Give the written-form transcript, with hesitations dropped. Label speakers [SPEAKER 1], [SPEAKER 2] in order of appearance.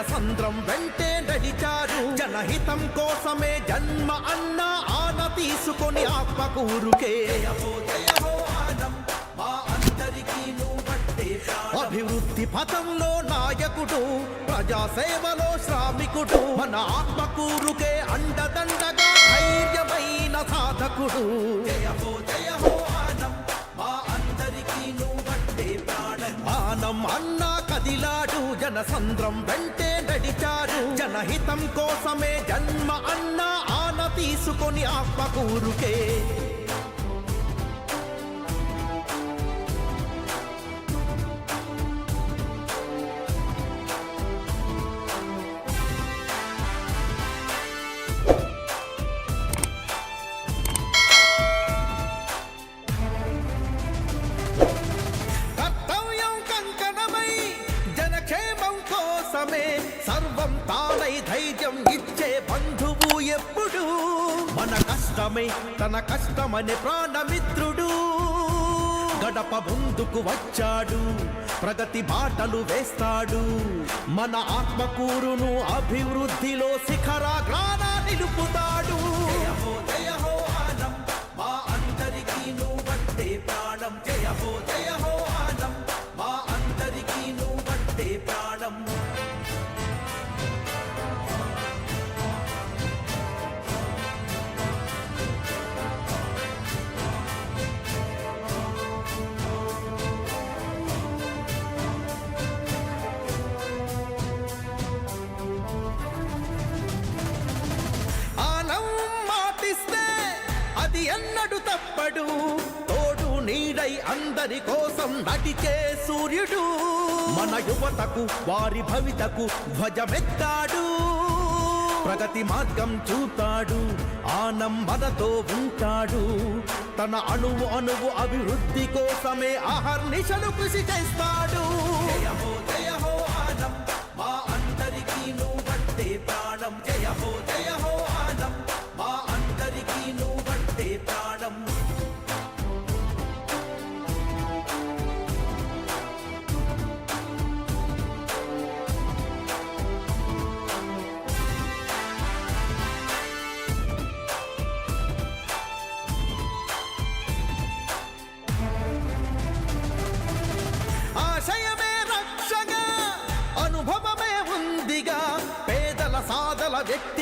[SPEAKER 1] జనసంద్రం వెంటే నడిచారు. జనహితం కోసమే జన్మ అన్న ఆన తీసుకొని ఆత్మకూరుకే అభివృద్ధి పథంలో నాయకుడు, ప్రజాసేవలో శ్రామికుడు, మన ఆత్మకూరుకే అండదండగా ధైర్యమైన సాధకుడు. ఆనం అన్నా కదిలాడు, జనసంద్రం వెంటే నడిచారు. జనహితం కోసమే జన్మ అన్న ఆన తీసుకొని ఆత్మకూరుకే సర్వం తానై ధైర్యం ఇచ్చే బంధువు ఎప్పుడు మన కష్టమే తన కష్టమనే ప్రాణమిత్రుడు. గడప ముందుకు వచ్చాడు, ప్రగతి బాటలు వేస్తాడు. మన ఆత్మకూరును అభివృద్ధిలో శిఖరాగ్రాన నిలుపుతాడు. ప్రాణం జయ హో జయ హో ఆనం, మా అందరికీ నువ్వంటే ప్రాణం. అది ఎన్నడు తప్పడు, తోడు నీడై అందరి కోసం నటిచే సూర్యుడు. మన యువతకు వారి భవితకు ధ్వజమెత్తాడు. ప్రగతి మార్గం చూతాడు, ఆనం మనతో ఉంటాడు. తన అణువు అణువు అభివృద్ధి కోసమే అహర్నిశలు కృషి చేస్తాడు. జయ హో జయ హో ఆనం, మా అందరికీ నువ్వంటే ప్రాణం. జయ హో జయ హో ఆనం, మా అందరికీ నువ్వంటే ప్రాణం. ఆశయమే రక్షగా, అనుభవమే ఉందిగా, పేదల సాధల వ్యక్తి